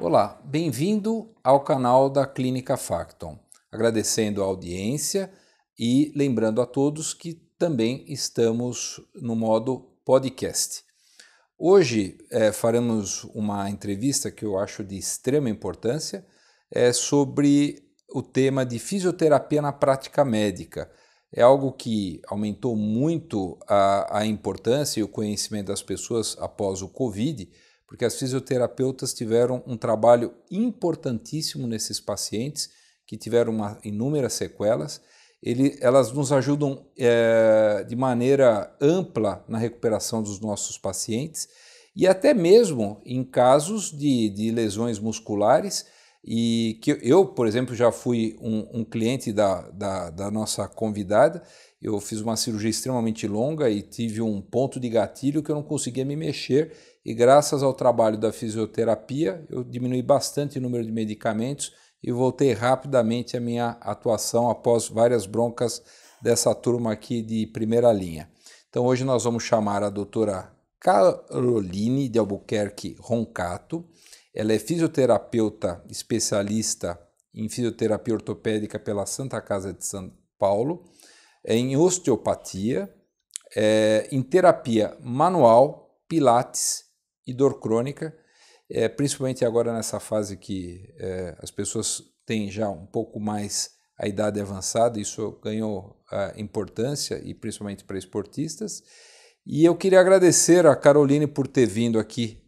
Olá, bem-vindo ao canal da Clínica Facton. Agradecendo a audiência e lembrando a todos que também estamos no modo podcast. Hoje faremos uma entrevista que eu acho de extrema importância sobre o tema de fisioterapia na prática médica. É algo que aumentou muito a importância e o conhecimento das pessoas após o Covid, porque as fisioterapeutas tiveram um trabalho importantíssimo nesses pacientes que tiveram inúmeras sequelas. Elas nos ajudam de maneira ampla na recuperação dos nossos pacientes e até mesmo em casos de lesões musculares, e que eu, por exemplo, já fui um cliente da nossa convidada. Eu fiz uma cirurgia extremamente longa e tive um ponto de gatilho que eu não conseguia me mexer, e graças ao trabalho da fisioterapia eu diminui bastante o número de medicamentos e voltei rapidamente à minha atuação após várias broncas dessa turma aqui de primeira linha. Então hoje nós vamos chamar a doutora Caroline de Albuquerque Roncato. Ela é fisioterapeuta especialista em fisioterapia ortopédica pela Santa Casa de São Paulo, em osteopatia, em terapia manual, pilates e dor crônica, principalmente agora nessa fase que as pessoas têm já um pouco mais a idade avançada. Isso ganhou importância, e principalmente para esportistas. E eu queria agradecer a Caroline por ter vindo aqui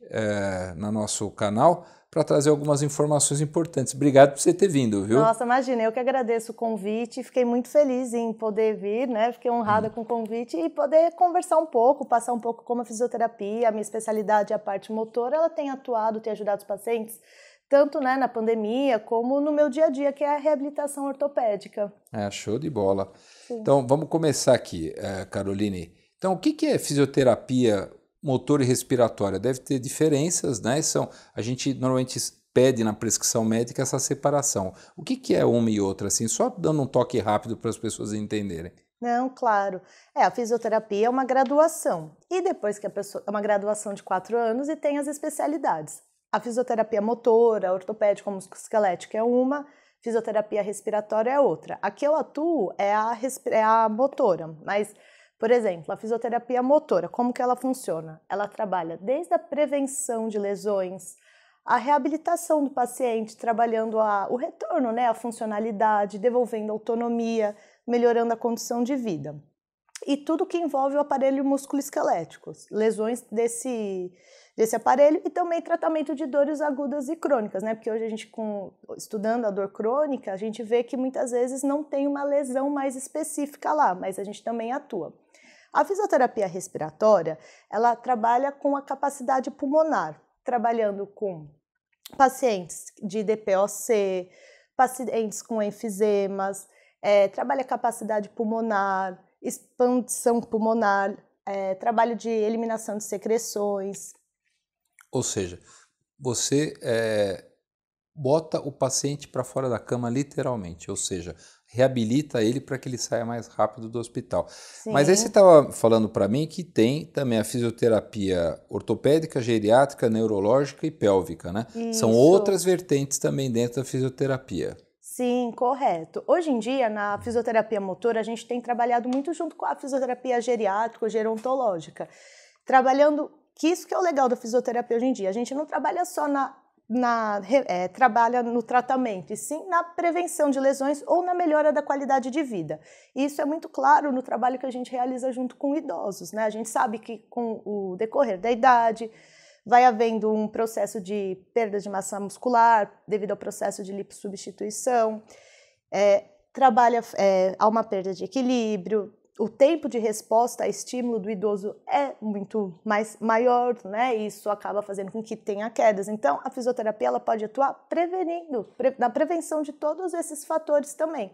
no nosso canal para trazer algumas informações importantes. Obrigado por você ter vindo, viu? Nossa, imagina, eu que agradeço o convite, fiquei muito feliz em poder vir, né? Fiquei honrada com o convite e poder conversar um pouco, passar um pouco como a fisioterapia, a minha especialidade é a parte motora, ela tem atuado, tem ajudado os pacientes, tanto na pandemia como no meu dia a dia, que é a reabilitação ortopédica. Show de bola. Sim. Então, vamos começar aqui, Caroline. Então, o que é fisioterapia motora e respiratória? Deve ter diferenças, né? A gente normalmente pede na prescrição médica essa separação. O que é uma e outra, assim, só dando um toque rápido para as pessoas entenderem? Não, claro. A fisioterapia é uma graduação. E depois que a pessoa... É uma graduação de 4 anos e tem as especialidades. A fisioterapia motora, ortopédica, musculoesquelética é uma, fisioterapia respiratória é outra. A que eu atuo é a motora, mas... Por exemplo, a fisioterapia motora, como que ela funciona? Ela trabalha desde a prevenção de lesões, a reabilitação do paciente, trabalhando o retorno, a funcionalidade, devolvendo autonomia, melhorando a condição de vida. E tudo que envolve o aparelho musculoesquelético, lesões desse aparelho, e também tratamento de dores agudas e crônicas, Porque hoje a gente, estudando a dor crônica, a gente vê que muitas vezes não tem uma lesão mais específica lá, mas a gente também atua. A fisioterapia respiratória, ela trabalha com a capacidade pulmonar, trabalhando com pacientes de DPOC, pacientes com enfisemas, trabalha capacidade pulmonar, expansão pulmonar, trabalho de eliminação de secreções. Ou seja, você bota o paciente para fora da cama literalmente, ou seja, reabilita ele para que ele saia mais rápido do hospital. Sim. Mas aí você estava falando para mim que tem também a fisioterapia ortopédica, geriátrica, neurológica e pélvica, né? Isso. São outras vertentes também dentro da fisioterapia. Sim, correto. Hoje em dia, na fisioterapia motora, a gente tem trabalhado muito junto com a fisioterapia geriátrica, gerontológica. Que isso que é o legal da fisioterapia hoje em dia. A gente não trabalha só trabalha no tratamento, e sim na prevenção de lesões ou na melhora da qualidade de vida. E isso é muito claro no trabalho que a gente realiza junto com idosos, A gente sabe que com o decorrer da idade vai havendo um processo de perda de massa muscular devido ao processo de lipossubstituição, há uma perda de equilíbrio, o tempo de resposta a estímulo do idoso é muito maior, Isso acaba fazendo com que tenha quedas. Então, a fisioterapia ela pode atuar prevenindo, na prevenção de todos esses fatores também.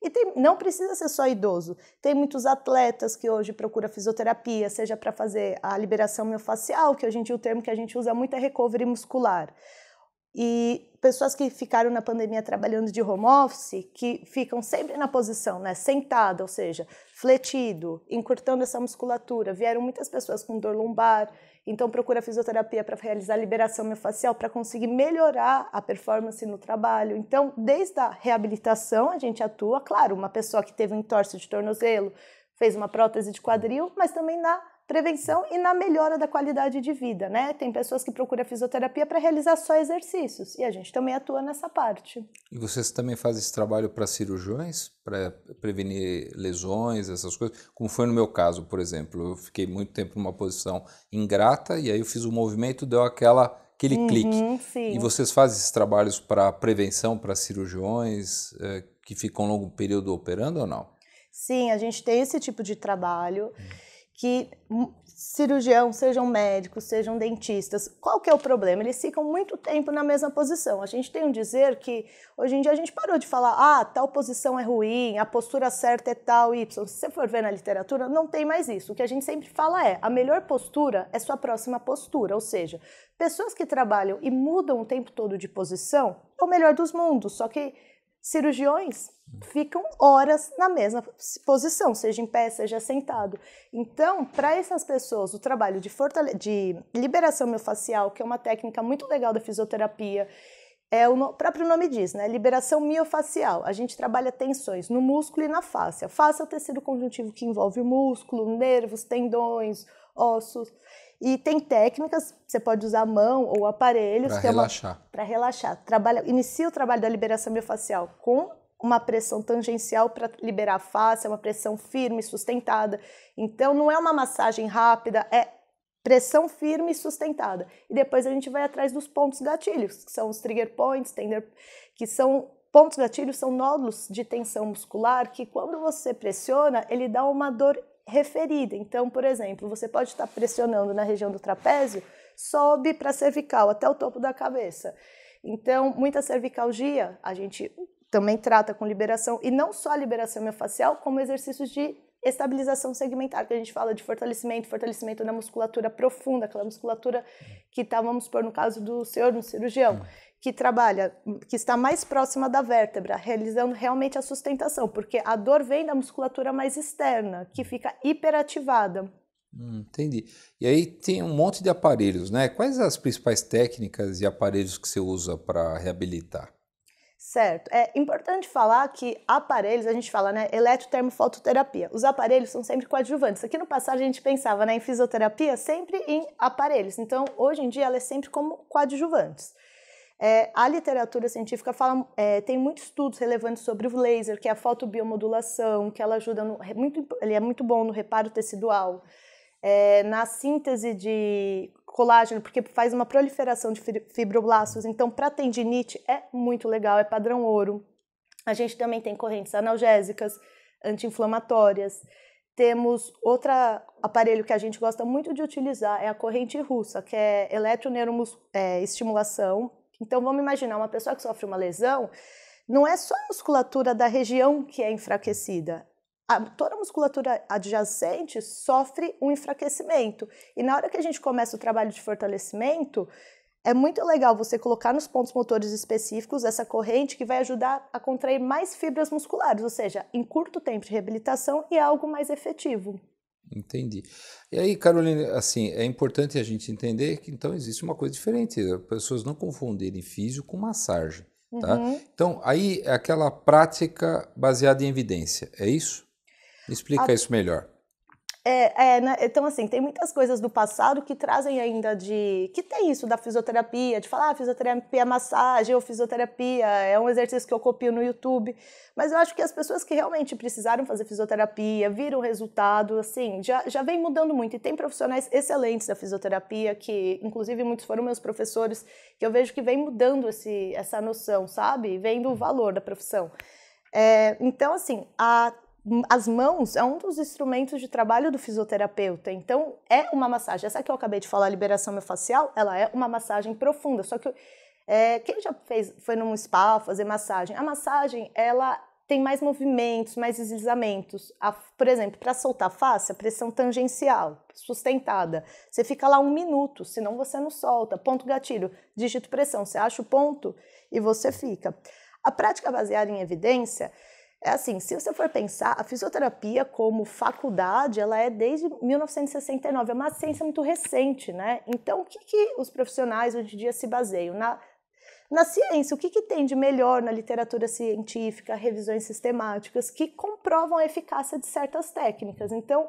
E não precisa ser só idoso. Tem muitos atletas que hoje procuram fisioterapia, seja para fazer a liberação miofascial, que hoje em dia o termo que a gente usa muito é recovery muscular. E pessoas que ficaram na pandemia trabalhando de home office, que ficam sempre na posição, né, sentada, ou seja, fletido, encurtando essa musculatura. Vieram muitas pessoas com dor lombar, então procura fisioterapia para realizar liberação miofascial, para conseguir melhorar a performance no trabalho. Então, desde a reabilitação a gente atua, claro, uma pessoa que teve um entorse de tornozelo, fez uma prótese de quadril, mas também na prevenção e na melhora da qualidade de vida, né? Tem pessoas que procuram fisioterapia para realizar só exercícios, e a gente também atua nessa parte. E vocês também fazem esse trabalho para cirurgiões, para prevenir lesões, essas coisas? Como foi no meu caso, por exemplo, eu fiquei muito tempo numa posição ingrata e aí eu fiz um movimento, deu aquele clique. Sim. E vocês fazem esses trabalhos para prevenção, para cirurgiões que ficam um longo período operando ou não? Sim, a gente tem esse tipo de trabalho que cirurgião, sejam médicos, sejam dentistas, qual que é o problema? Eles ficam muito tempo na mesma posição. A gente tem um dizer que hoje em dia a gente parou de falar, tal posição é ruim, a postura certa é tal, Y. Se você for ver na literatura, não tem mais isso. O que a gente sempre fala é, a melhor postura é sua próxima postura, ou seja, pessoas que trabalham e mudam o tempo todo de posição é o melhor dos mundos, só que cirurgiões ficam horas na mesma posição, seja em pé, seja sentado. Então, para essas pessoas, o trabalho de liberação miofascial, que é uma técnica muito legal da fisioterapia, o próprio nome diz, né? Liberação miofascial. A gente trabalha tensões no músculo e na face. A face é o tecido conjuntivo que envolve o músculo, nervos, tendões, ossos. E tem técnicas, você pode usar a mão ou aparelhos. Para relaxar. Para relaxar. Inicia o trabalho da liberação miofascial com uma pressão tangencial para liberar a face, é uma pressão firme, sustentada. Então, não é uma massagem rápida, é pressão firme e sustentada. E depois a gente vai atrás dos pontos gatilhos, que são os trigger points, que são pontos gatilhos, são nódulos de tensão muscular que quando você pressiona, ele dá uma dor referida. Então, por exemplo, você pode estar pressionando na região do trapézio, sobe para a cervical, até o topo da cabeça. Então, muita cervicalgia, a gente também trata com liberação, e não só a liberação miofascial, como exercícios de estabilização segmentar, que a gente fala de fortalecimento da musculatura profunda, aquela musculatura que está, vamos supor, no caso do senhor, no cirurgião, que trabalha, que está mais próxima da vértebra, realizando realmente a sustentação, porque a dor vem da musculatura mais externa, que fica hiperativada. Entendi. E aí tem um monte de aparelhos, né? Quais as principais técnicas e aparelhos que você usa para reabilitar? Certo. É importante falar que aparelhos, a gente fala, né, eletrotermofototerapia. Os aparelhos são sempre coadjuvantes. Aqui no passado a gente pensava, né, em fisioterapia sempre em aparelhos. Então, hoje em dia, ela é sempre como coadjuvantes. A literatura científica fala, tem muitos estudos relevantes sobre o laser, que é a fotobiomodulação, que ela ajuda, ele é muito bom no reparo tecidual, na síntese de colágeno, porque faz uma proliferação de fibroblastos. Então, para tendinite é muito legal, é padrão ouro. A gente também tem correntes analgésicas, anti-inflamatórias. Temos outro aparelho que a gente gosta muito de utilizar, é a corrente russa, que é eletroneuroestimulação. Então, vamos imaginar uma pessoa que sofre uma lesão, não é só a musculatura da região que é enfraquecida, toda a musculatura adjacente sofre um enfraquecimento. E na hora que a gente começa o trabalho de fortalecimento, é muito legal você colocar nos pontos motores específicos essa corrente que vai ajudar a contrair mais fibras musculares, ou seja, em curto tempo de reabilitação e é algo mais efetivo. Entendi. E aí, Carolina, assim, é importante a gente entender que então existe uma coisa diferente, as pessoas não confundirem físio com massagem, tá? Então, aí é aquela prática baseada em evidência, é isso? Me explica isso melhor. Né? Então, assim, tem muitas coisas do passado que trazem ainda que tem isso da fisioterapia, de falar, fisioterapia é massagem ou fisioterapia é um exercício que eu copio no YouTube, mas eu acho que as pessoas que realmente precisaram fazer fisioterapia, viram o resultado, assim, já vem mudando muito, e tem profissionais excelentes da fisioterapia, que inclusive muitos foram meus professores, que eu vejo que vem mudando essa noção, sabe? Vendo o valor da profissão. Então, assim, as mãos é um dos instrumentos de trabalho do fisioterapeuta, então é uma massagem. Essa que eu acabei de falar, a liberação miofascial, ela é uma massagem profunda, só que quem já foi num spa fazer massagem, a massagem, ela tem mais movimentos, mais deslizamentos. Por exemplo, para soltar face, a pressão tangencial, sustentada. Você fica lá 1 minuto, senão você não solta. Ponto gatilho, dígito pressão. Você acha o ponto e você fica. A prática baseada em evidência é assim, se você for pensar, a fisioterapia como faculdade, ela é desde 1969, é uma ciência muito recente, né? Então, o que os profissionais hoje em dia se baseiam? Na ciência, o que tem de melhor na literatura científica, revisões sistemáticas que comprovam a eficácia de certas técnicas. Então,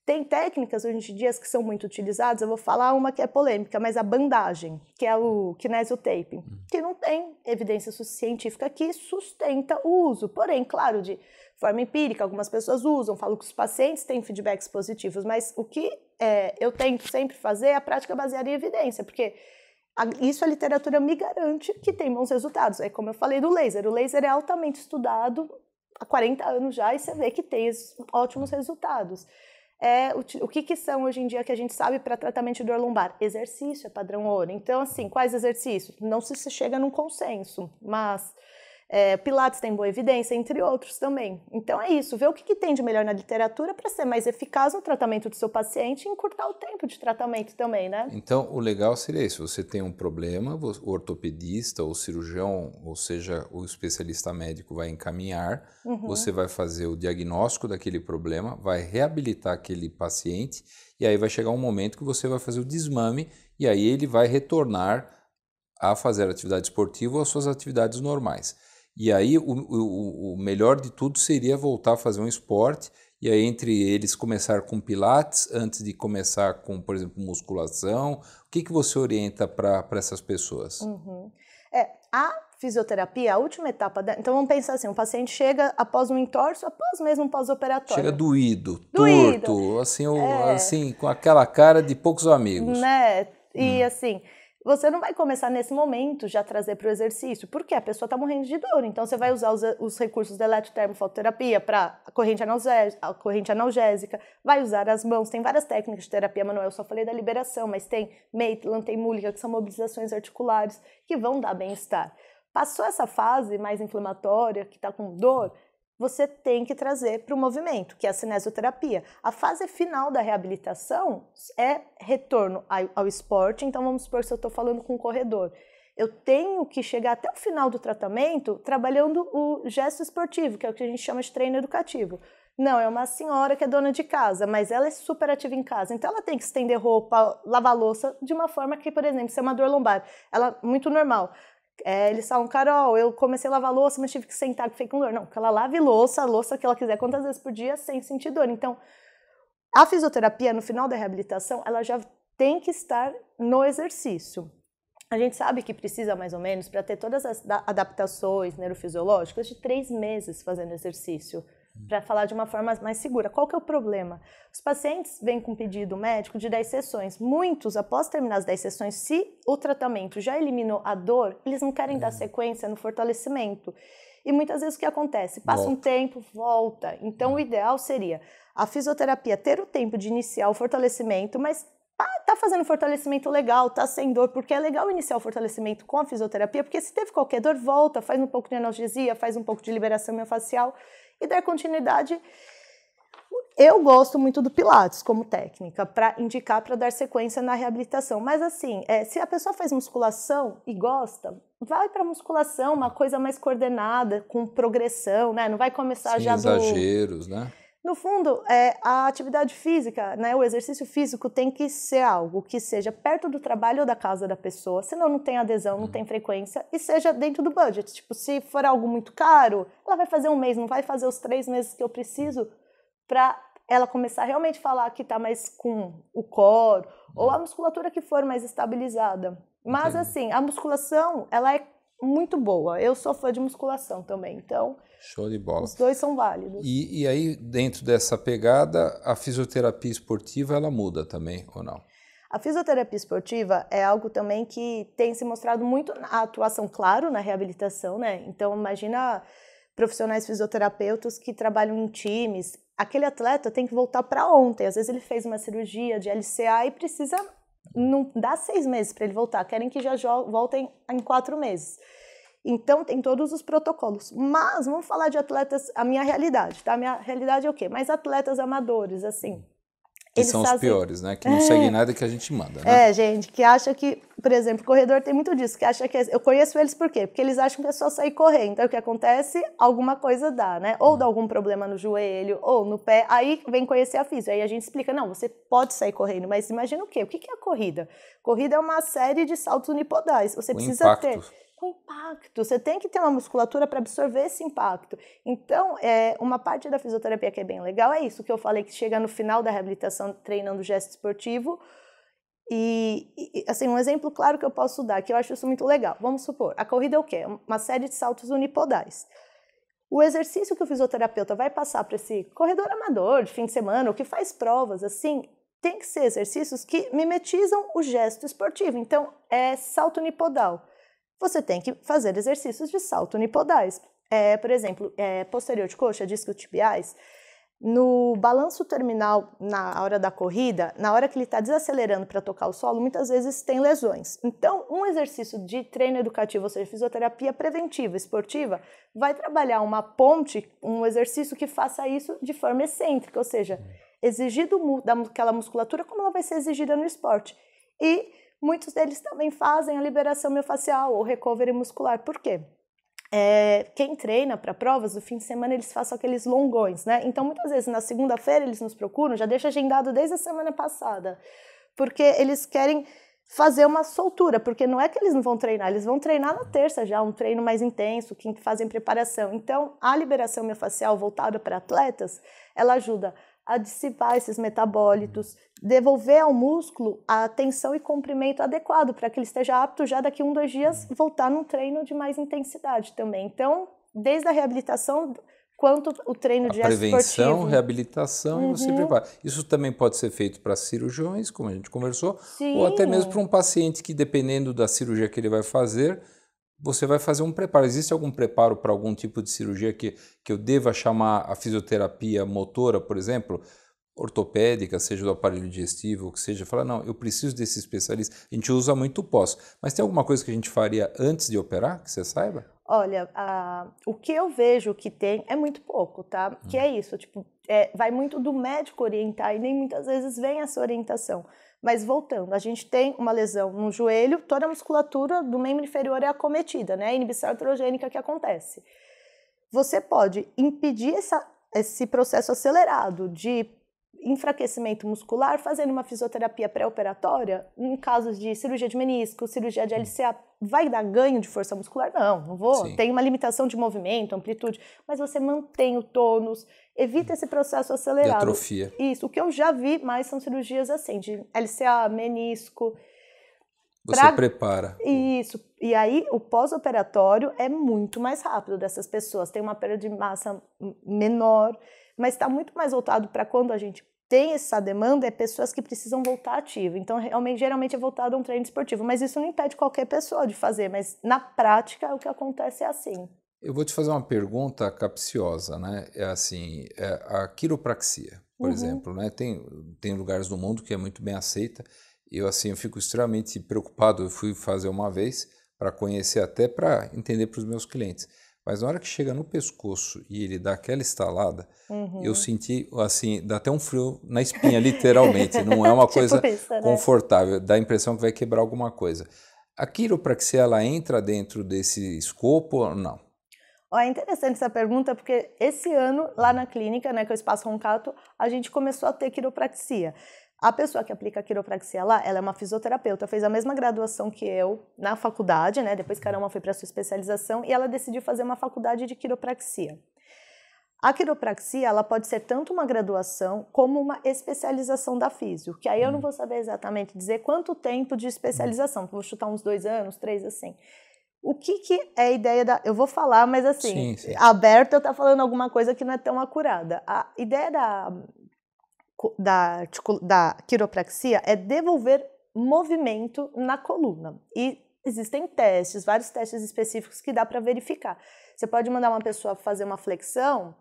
tem técnicas hoje em dia que são muito utilizadas, eu vou falar uma que é polêmica, mas a bandagem, que é o kinesiotaping, que não tem evidência científica que sustenta o uso. Porém, claro, de forma empírica, algumas pessoas usam, falam que os pacientes têm feedbacks positivos, mas o que eu tento sempre fazer é a prática baseada em evidência, porque isso a literatura me garante que tem bons resultados. É como eu falei do laser. O laser é altamente estudado há 40 anos já e você vê que tem ótimos resultados. O que são hoje em dia que a gente sabe para tratamento de dor lombar? Exercício é padrão ouro. Então, assim, quais exercícios? Não se chega num consenso, mas Pilates tem boa evidência, entre outros também. Então é isso, ver o que tem de melhor na literatura para ser mais eficaz no tratamento do seu paciente e encurtar o tempo de tratamento também, né? Então, o legal seria isso, você tem um problema, o ortopedista, o cirurgião, ou seja, o especialista médico vai encaminhar, você vai fazer o diagnóstico daquele problema, vai reabilitar aquele paciente e aí vai chegar um momento que você vai fazer o desmame e aí ele vai retornar a fazer atividade esportiva ou as suas atividades normais. E aí o melhor de tudo seria voltar a fazer um esporte, e aí entre eles começar com pilates, antes de começar com, por exemplo, musculação. O que você orienta para essas pessoas? A fisioterapia, a última etapa, então vamos pensar assim, um paciente chega após um entorse, após mesmo um pós-operatório. Chega doído, torto, assim, com aquela cara de poucos amigos. Né? E assim... Você não vai começar nesse momento já trazer para o exercício, porque a pessoa está morrendo de dor. Então, você vai usar os recursos da eletrotermofototerapia para a corrente analgésica, vai usar as mãos. Tem várias técnicas de terapia manual, eu só falei da liberação, mas tem Maitland, tem Mulligan, que são mobilizações articulares, que vão dar bem-estar. Passou essa fase mais inflamatória, que está com dor, você tem que trazer para o movimento, que é a cinesioterapia. A fase final da reabilitação é retorno ao esporte. Então, vamos supor se eu estou falando com um corredor. Eu tenho que chegar até o final do tratamento trabalhando o gesto esportivo, que é o que a gente chama de treino educativo. Não, é uma senhora que é dona de casa, mas ela é super ativa em casa. Então, ela tem que estender roupa, lavar louça, de uma forma que, por exemplo, se é uma dor lombar, ela é muito normal. Eles falam, Carol, eu comecei a lavar louça, mas tive que sentar que fiquei com dor. Não, que ela lave louça, a louça que ela quiser, quantas vezes por dia, sem sentir dor. Então, a fisioterapia, no final da reabilitação, ela já tem que estar no exercício. A gente sabe que precisa, mais ou menos, para ter todas as adaptações neurofisiológicas, de 3 meses fazendo exercício, para falar de uma forma mais segura. Qual que é o problema? Os pacientes vêm com pedido médico de 10 sessões. Muitos, após terminar as 10 sessões, se o tratamento já eliminou a dor, eles não querem dar sequência no fortalecimento. E muitas vezes o que acontece? Passa um tempo, volta. Então, o ideal seria a fisioterapia ter o tempo de iniciar o fortalecimento, mas tá fazendo fortalecimento legal, tá sem dor, porque é legal iniciar o fortalecimento com a fisioterapia, porque se teve qualquer dor, volta, faz um pouco de analgesia, faz um pouco de liberação miofascial e dar continuidade. Eu gosto muito do Pilates como técnica para indicar, para dar sequência na reabilitação. Mas assim, se a pessoa faz musculação e gosta, vai para musculação, uma coisa mais coordenada, com progressão, né? Não vai começar já exageros, né? No fundo, a atividade física, né, o exercício físico tem que ser algo que seja perto do trabalho ou da casa da pessoa, senão não tem adesão, não tem frequência, e seja dentro do budget. Tipo, se for algo muito caro, ela vai fazer 1 mês, não vai fazer os 3 meses que eu preciso para ela começar a realmente falar que está mais com o core, ou a musculatura que for mais estabilizada. Mas, assim, a musculação, ela é muito boa. Eu sou fã de musculação também, então... Show de bola. Os dois são válidos. E aí, dentro dessa pegada, a fisioterapia esportiva, ela muda também, ou não? A fisioterapia esportiva é algo também que tem se mostrado muito na atuação, claro, na reabilitação, né? Então, imagina profissionais fisioterapeutas que trabalham em times. Aquele atleta tem que voltar para ontem. Às vezes ele fez uma cirurgia de LCA e precisa... Não dá 6 meses para ele voltar. Querem que já voltem em 4 meses. Então, tem todos os protocolos. Mas, vamos falar de atletas, a minha realidade, tá? A minha realidade é o quê? Mas atletas amadores, assim... Que são os piores, né? Que não seguem nada que a gente manda, né? Gente, que acha que, por exemplo, corredor tem muito disso, que acha que... Eu conheço eles por quê? Porque eles acham que é só sair correndo. Então, o que acontece? Alguma coisa dá, né? Ou dá algum problema no joelho, ou no pé. Aí vem conhecer a físio. Aí a gente explica, não, você pode sair correndo, mas imagina o quê? O que é a corrida? Corrida é uma série de saltos unipodais. Você precisa ter... Com impacto, você tem que ter uma musculatura para absorver esse impacto. Então, uma parte da fisioterapia que é bem legal é isso que eu falei, que chega no final da reabilitação treinando gesto esportivo. E assim, um exemplo claro que eu posso dar, que eu acho isso muito legal. Vamos supor, a corrida é o quê? Uma série de saltos unipodais. O exercício que o fisioterapeuta vai passar para esse corredor amador de fim de semana, ou que faz provas, assim, tem que ser exercícios que mimetizam o gesto esportivo. Então, é salto unipodal. Você tem que fazer exercícios de salto unipodais. Por exemplo, posterior de coxa, discotibiais, no balanço terminal, na hora da corrida, na hora que ele está desacelerando para tocar o solo, muitas vezes tem lesões. Então, um exercício de treino educativo, ou seja, fisioterapia preventiva, esportiva, vai trabalhar uma ponte, um exercício que faça isso de forma excêntrica, ou seja, exigido daquela musculatura como ela vai ser exigida no esporte. E muitos deles também fazem a liberação miofascial ou recovery muscular. Por quê? Quem treina para provas, no fim de semana eles façam aqueles longões, né? Então, muitas vezes, na segunda-feira eles nos procuram, já deixa agendado desde a semana passada, porque eles querem fazer uma soltura, porque não é que eles não vão treinar, eles vão treinar na terça já, um treino mais intenso, que fazem preparação. Então, a liberação miofascial voltada para atletas, ela ajuda a dissipar esses metabólitos, devolver ao músculo a tensão e comprimento adequado para que ele esteja apto já daqui 1-2 dias voltar num treino de mais intensidade também. Então, desde a reabilitação quanto o treino de gesto esportivo. Prevenção, reabilitação e você prepara. Isso também pode ser feito para cirurgiões, como a gente conversou, Sim. ou até mesmo para um paciente que, dependendo da cirurgia que ele vai fazer, você vai fazer um preparo. Existe algum preparo para algum tipo de cirurgia que eu deva chamar a fisioterapia motora, por exemplo, ortopédica, seja do aparelho digestivo, que seja, falar, não, eu preciso desse especialista. A gente usa muito pós. Mas tem alguma coisa que a gente faria antes de operar, que você saiba? Olha, o que eu vejo que tem é muito pouco, tá? Que é isso, tipo, vai muito do médico orientar e nem muitas vezes vem essa orientação. Mas voltando, a gente tem uma lesão no joelho, toda a musculatura do membro inferior é acometida, né? A inibição artrogênica que acontece. Você pode impedir esse processo acelerado de enfraquecimento muscular fazendo uma fisioterapia pré-operatória, em casos de cirurgia de menisco, cirurgia de LCA, vai dar ganho de força muscular? Não vou. Sim. Tem uma limitação de movimento, amplitude, mas você mantém o tônus, evita esse processo acelerado. De atrofia. Isso, o que eu já vi mais são cirurgias assim, de LCA, menisco. Você prepara. Isso, e aí o pós-operatório é muito mais rápido dessas pessoas, tem uma perda de massa menor, mas está muito mais voltado para quando a gente tem essa demanda, pessoas que precisam voltar ativa. Então, realmente, geralmente é voltado a um treino esportivo, mas isso não impede qualquer pessoa de fazer, mas na prática o que acontece é assim. Eu vou te fazer uma pergunta capciosa, né? A quiropraxia, por exemplo, né? Tem lugares do mundo que é muito bem aceita. Eu fico extremamente preocupado. Eu fui fazer uma vez para conhecer, até para entender para os meus clientes. Mas na hora que chega no pescoço e ele dá aquela estalada, eu senti, dá até um frio na espinha, literalmente. Não é uma coisa isso, né? confortável, dá a impressão que vai quebrar alguma coisa. A quiropraxia, ela entra dentro desse escopo ou não? É interessante essa pergunta, porque esse ano, lá na clínica, né, que é o Espaço Roncato, a gente começou a ter quiropraxia. A pessoa que aplica a quiropraxia lá, ela é uma fisioterapeuta, fez a mesma graduação que eu na faculdade, né? Depois que a Aroma foi para a sua especialização, e ela decidiu fazer uma faculdade de quiropraxia. A quiropraxia, ela pode ser tanto uma graduação como uma especialização da físio, que aí eu não vou saber exatamente dizer quanto tempo de especialização, vou chutar uns 2 anos, 3, assim. O que é a ideia da... Eu vou falar, mas assim, sim. Aberto eu estou falando alguma coisa que não é tão acurada. A ideia da quiropraxia é devolver movimento na coluna. E existem testes, vários testes específicos que dá para verificar. Você pode mandar uma pessoa fazer uma flexão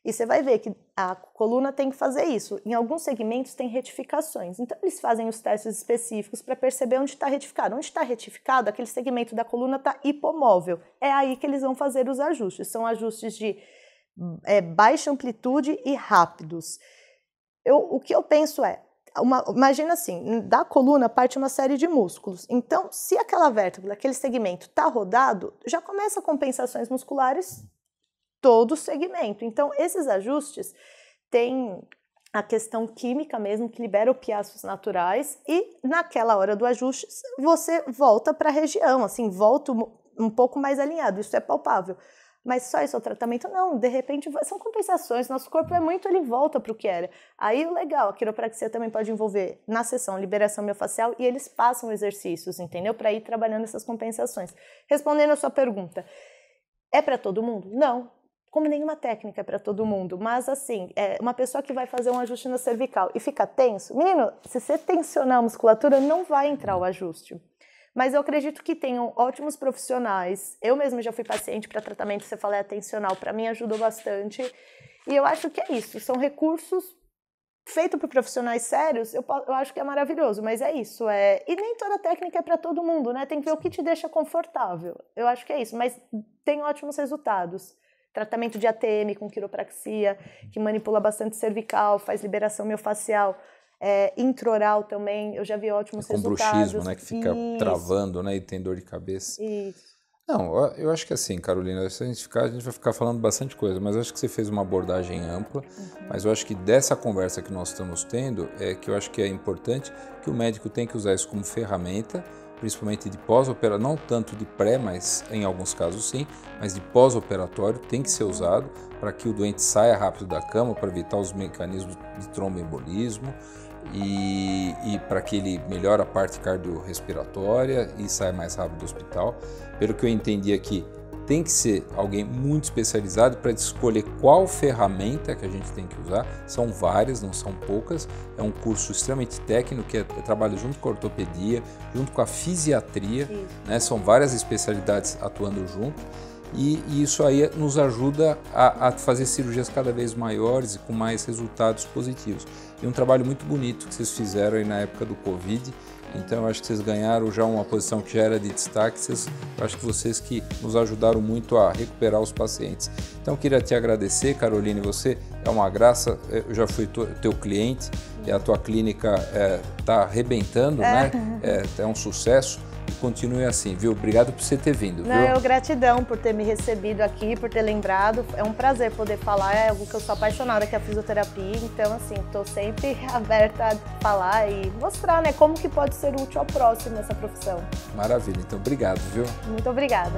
E você vai ver que a coluna tem que fazer isso. Em alguns segmentos tem retificações. Então, eles fazem os testes específicos para perceber onde está retificado. Onde está retificado, aquele segmento da coluna está hipomóvel. É aí que eles vão fazer os ajustes. São ajustes de baixa amplitude e rápidos. O que eu penso imagina assim, da coluna parte uma série de músculos. Então, se aquela vértebra, aquele segmento está rodado, já começa compensações musculares todo o segmento. Então, esses ajustes têm a questão química mesmo, que libera opiáceos naturais, e naquela hora do ajuste, você volta para a região, assim, volta um pouco mais alinhado, isso é palpável. Mas só isso é o tratamento? Não, de repente são compensações, nosso corpo ele volta para o que era. Aí o legal, a quiropraxia também pode envolver na sessão liberação miofascial e eles passam exercícios, entendeu? Para ir trabalhando essas compensações. Respondendo a sua pergunta, é para todo mundo? Não. Como nenhuma técnica é para todo mundo, mas assim, uma pessoa que vai fazer um ajuste na cervical e fica tenso, menino, se você tensionar a musculatura, não vai entrar o ajuste. Mas eu acredito que tenham ótimos profissionais. Eu mesma já fui paciente para tratamento cefaleia tensional, para mim ajudou bastante. E eu acho que é isso, são recursos feitos por profissionais sérios, eu acho que é maravilhoso, mas é isso. E nem toda técnica é para todo mundo, né? Tem que ver o que te deixa confortável. Eu acho que é isso, mas tem ótimos resultados. Tratamento de ATM com quiropraxia, que manipula bastante cervical, faz liberação miofascial, intraoral também, eu já vi ótimos resultados. Com bruxismo, né, que fica travando, né, e tem dor de cabeça. Isso. Não, eu acho que assim, Carolina, se a gente vai ficar falando bastante coisa, mas eu acho que você fez uma abordagem ampla, mas eu acho que dessa conversa que nós estamos tendo, que eu acho que é importante que o médico tem que usar isso como ferramenta, principalmente de pós-operatório, não tanto de pré, mas em alguns casos sim, mas de pós-operatório tem que ser usado para que o doente saia rápido da cama, para evitar os mecanismos de tromboembolismo e para que ele melhore a parte cardiorrespiratória e saia mais rápido do hospital. Pelo que eu entendi aqui, tem que ser alguém muito especializado para escolher qual ferramenta que a gente tem que usar. São várias, não são poucas. É um curso extremamente técnico que trabalha junto com a ortopedia, junto com a fisiatria, né? São várias especialidades atuando junto. E isso aí nos ajuda a fazer cirurgias cada vez maiores e com mais resultados positivos. E um trabalho muito bonito que vocês fizeram aí na época do Covid. Então eu acho que vocês ganharam já uma posição que já era de destaque, eu acho que vocês que nos ajudaram muito a recuperar os pacientes. Então eu queria te agradecer, Caroline, você é uma graça, eu já fui teu cliente e a tua clínica está arrebentando, né? É um sucesso. E continue assim, viu? Obrigado por você ter vindo, viu? Eu gratidão por ter me recebido aqui, por ter lembrado. É um prazer poder falar, é algo que eu sou apaixonada, que é a fisioterapia. Então, assim, estou sempre aberta a falar e mostrar, né, como que pode ser útil ao próximo nessa profissão. Maravilha, então obrigado, viu? Muito obrigada.